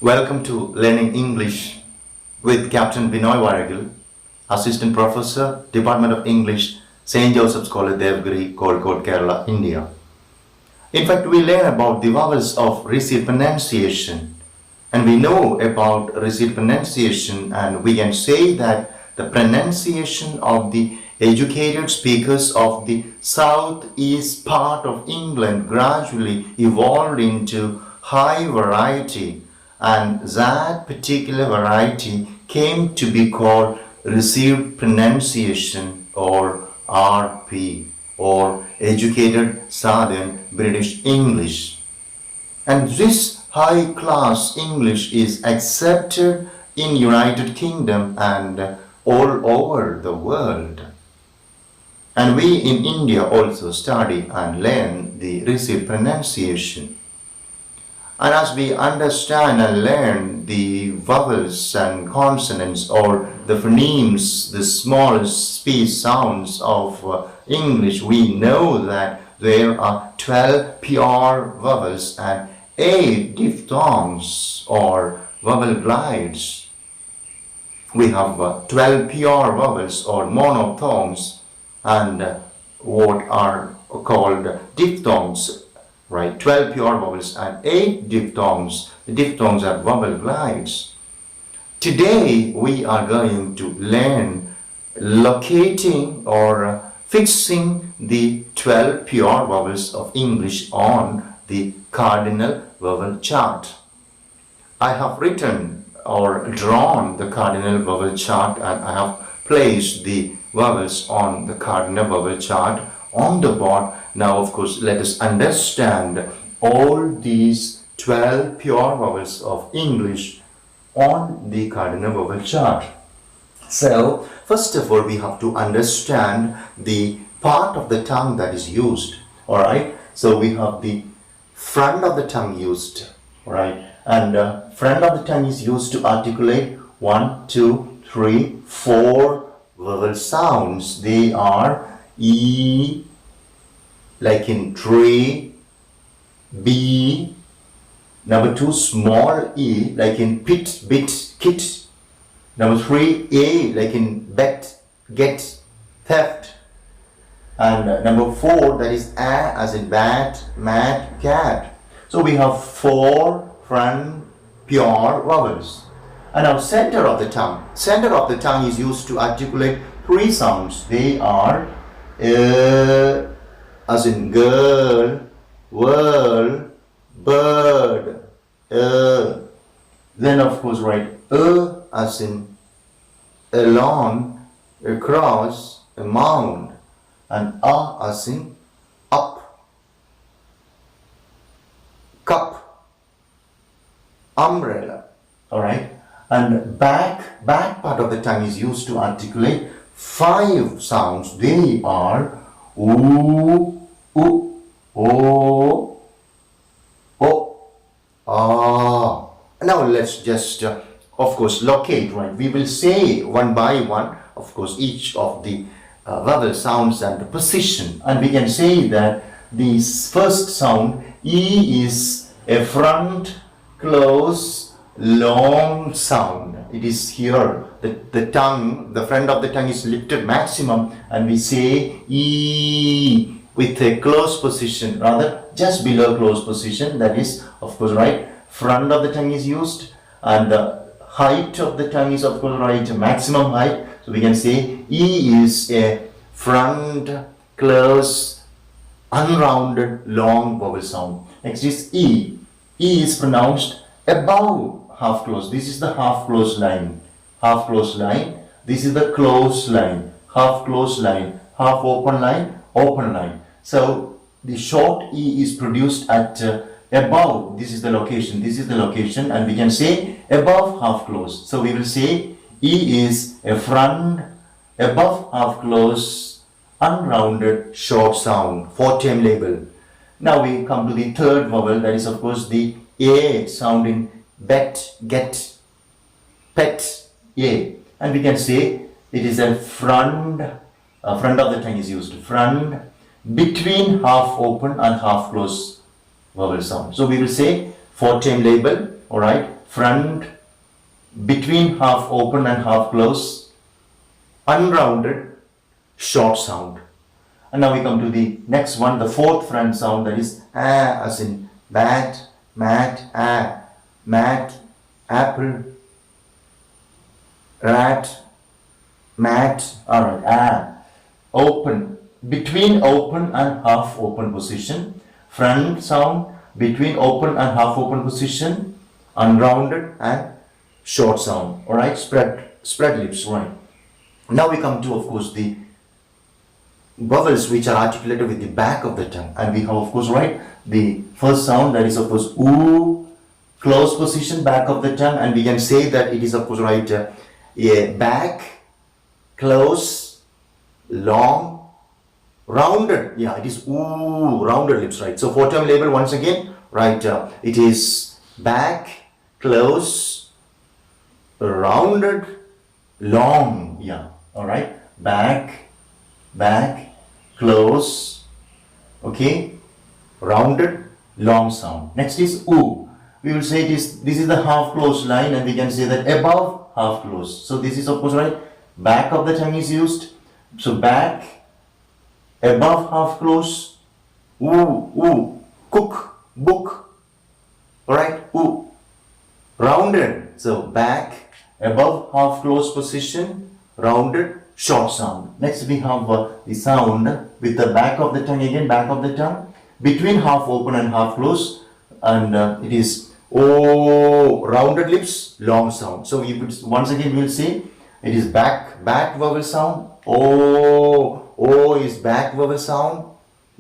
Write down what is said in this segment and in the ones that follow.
Welcome to Learning English with Captain Binoy Varagal, Assistant Professor, Department of English, St. Joseph's College, Devgiri, Calicut, Kerala, India. In fact, we learn about the vowels of received pronunciation, and we know about received pronunciation, and we can say that the pronunciation of the educated speakers of the southeast part of England gradually evolved into high variety, and that particular variety came to be called received pronunciation, or RP, or educated Southern British English. And this high class English is accepted in United Kingdom and all over the world. And we in India also study and learn the received pronunciation. And as we understand and learn the vowels and consonants, or the phonemes, the small speech sounds of English, we know that there are 12 pure vowels and 8 diphthongs or vowel glides. We have 12 pure vowels or monophthongs and what are called diphthongs. Right, 12 pure vowels and 8 diphthongs. The diphthongs are vowel glides. Today we are going to learn locating or fixing the 12 pure vowels of English on the Cardinal vowel chart. I have written or drawn the Cardinal vowel chart, and I have placed the vowels on the Cardinal vowel chart on the board. Now, of course, let us understand all these 12 pure vowels of English on the Cardinal vowel chart. So, first of all, we have to understand the part of the tongue that is used. Alright, so we have the front of the tongue used. Alright, and front of the tongue is used to articulate 1, 2, 3, 4 vowel sounds. They are E, like in tree, B, number 2 small e, like in pit, bit, kit, number 3 A, like in bet, get, theft, and number 4, that is A as in bat, mat, cat. So we have 4 front pure vowels. And now center of the tongue is used to articulate 3 sounds. They are as in girl, whirl, bird, then of course right, as in along, across, a mound, and as in up, cup, umbrella. Alright, and back part of the tongue is used to articulate 5 sounds. They are oo, oo, o, o, ah. Now let's just of course locate, right? We will say one by one, of course, each of the vowel sounds and the position, and we can say that the first sound E is a front close long sound. It is here. The tongue, the front of the tongue is lifted maximum, and we say E with a close position, rather just below close position. That is, of course, right, front of the tongue is used, and the height of the tongue is, of course, right, maximum height. So we can say E is a front close unrounded long vowel sound. Next is E. E is pronounced above half close. This is the half close line. Half close line. This is the close line. Half close line. Half open line. Open line. So the short E is produced at above. This is the location. This is the location, and we can say above half close. So we will say E is a front above half close unrounded short sound. 4-time label. Now we come to the third vowel. That is, of course, the A sound in bet, get, pet, A, and we can say it is a front of the tongue is used, front between half open and half close vowel sound. So we will say 4-time label, alright, front, between half open and half close, unrounded, short sound. And now we come to the next one, the fourth front sound, that is as in bat, mat, mat, apple, rat, mat. Alright, open, between open and half open position, front sound, between open and half open position, unrounded and short sound. Alright, spread lips. Right. Now we come to, of course, the vowels which are articulated with the back of the tongue, and we have, of course, right, the first sound, that is, of course, oo, close position, back of the tongue, and we can say that it is, of course, right, back, close, long, rounded. Yeah, it is oo, rounded lips, right? So 4-term label once again, right, it is back, close, rounded, long. Yeah, all right, back, close, okay, rounded, long sound. Next is oo. We will say this is the half closed line, and we can say that above half closed. So this is, of course, right, back of the tongue is used. So back, above half closed, oo, cook, book. Alright, oo, rounded. So back, above half closed position, rounded, short sound. Next we have the sound with the back of the tongue, again back of the tongue, between half open and half closed, and it is oh, rounded lips, long sound. So we would, once again we will say it is back vowel sound. Oh is back vowel sound,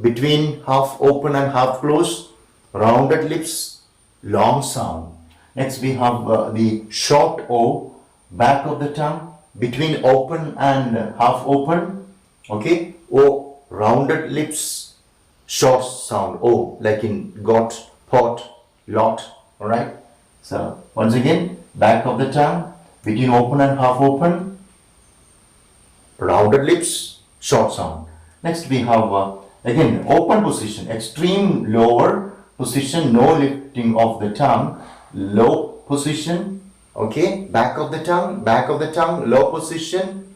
between half open and half closed, rounded lips, long sound. Next we have the short O, back of the tongue, between open and half open, okay, O, rounded lips, short sound, O, like in got, pot, lot. Alright, so once again, back of the tongue, between open and half open, rounded lips, short sound. Next we have again open position, extreme lower position, no lifting of the tongue, low position, okay, back of the tongue, low position,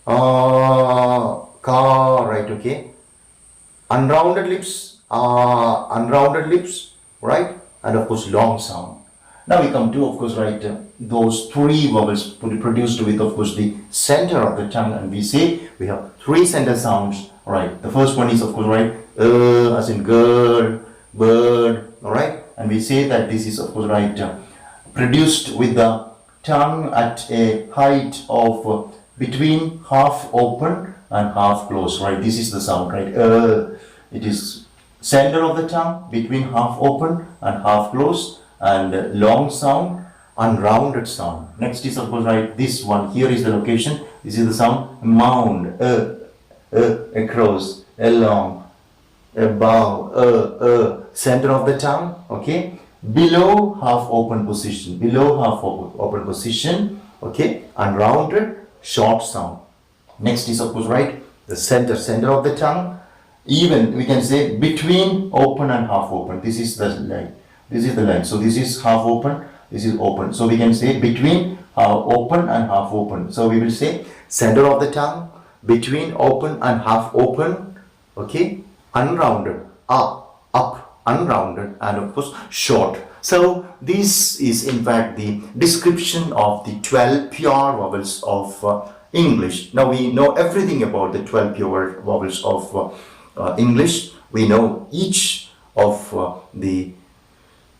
right, okay, unrounded lips, right, and of course long sound. Now we come to, of course, right, those three vowels produced with, of course, the center of the tongue, and we say we have three center sounds. Right, the first one is, of course, right, as in girl, bird. All right, and we say that this is, of course, right, produced with the tongue at a height of between half open and half closed. Right, this is the sound, right. It is center of the tongue, between half open and half closed, and long sound, unrounded sound. Next is, of course, right, this one here is the location. This is the sound mound, across, along, above, center of the tongue, okay, below half open position, okay, unrounded, short sound. Next is, of course, right, the center of the tongue, even we can say between open and half open. This is the line. So this is half open, this is open. So we can say between open and half open. So we will say center of the tongue, between open and half open, okay, unrounded, up, unrounded, and of course short. So this is in fact the description of the 12 pure vowels of English. Now we know everything about the 12 pure vowels of English. We know each of the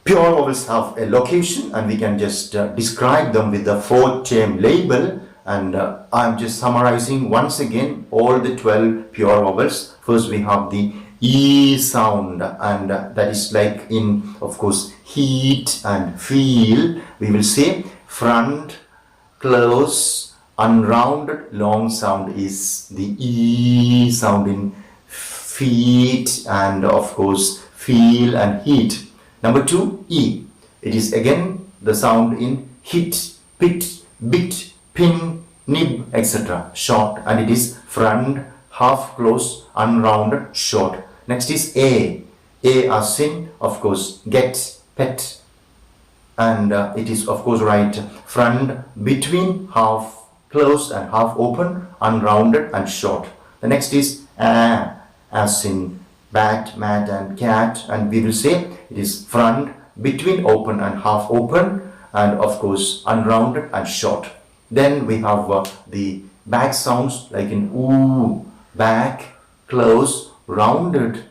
pure vowels have a location, and we can just describe them with the 4-term label. And I'm just summarizing once again all the 12 pure vowels. First we have the E sound, and that is like in, of course, heat and feel. We will say front, close, unrounded, long sound is the E sound in feet, and of course feel and heat. Number 2, E. It is again the sound in hit, pit, bit, pin, nib, etc. Short, and it is front, half close, unrounded, short. Next is A. A as in, of course, get, pet, and it is of course right front, between, half closed and half open, unrounded and short. The next is as in bat, mat and cat, and we will say it is front, between, open and half open, and of course unrounded and short. Then we have the back sounds like in oo, back, close, rounded,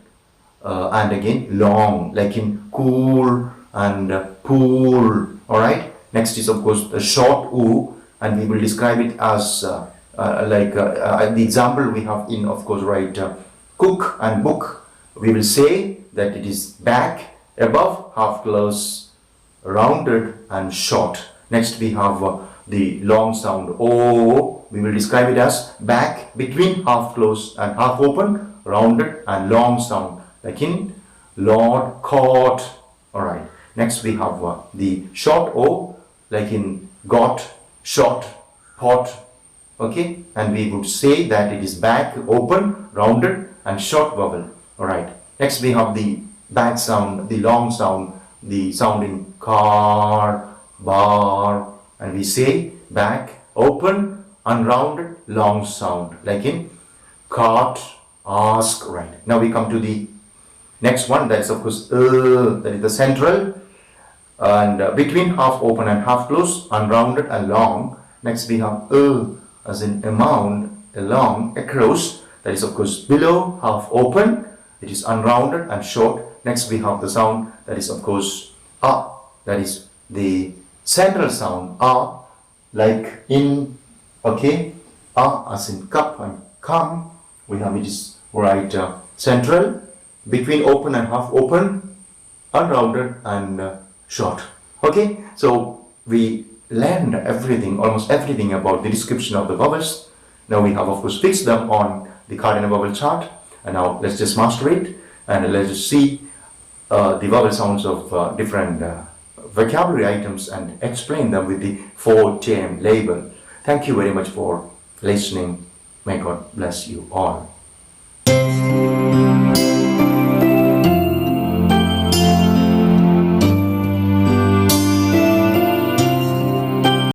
and again long, like in cool and pool. All right. Next is of course the short oo, and we will describe it as the example we have in of course right cook and book. We will say that it is back, above, half close, rounded and short. Next we have the long sound o. We will describe it as back, between, half closed and half open, rounded and long sound, like in Lord, court. All right. Next we have the short o, like in got, shot, pot. Okay, and we would say that it is back, open, rounded and short vowel. All right. Next we have the back sound, the long sound, the sound in car, bar, and we say back, open, unrounded, long sound, like in cart, ask. Right. Now we come to the next one, that is of course that is the central, and between, half open and half closed, unrounded and long. Next we have as in amount, along, across, that is of course below, half open, it is unrounded and short. Next we have the sound that is of course that is the central sound like in, okay, as in cup and come. We have it is right central, between, open and half open, unrounded and short. Okay, so we learned everything, almost everything about the description of the vowels. Now we have of course fixed them on the cardinal vowel chart, and now let's just master it and let's just see the vowel sounds of different vocabulary items and explain them with the 4-term label. Thank you very much for listening. May God bless you all.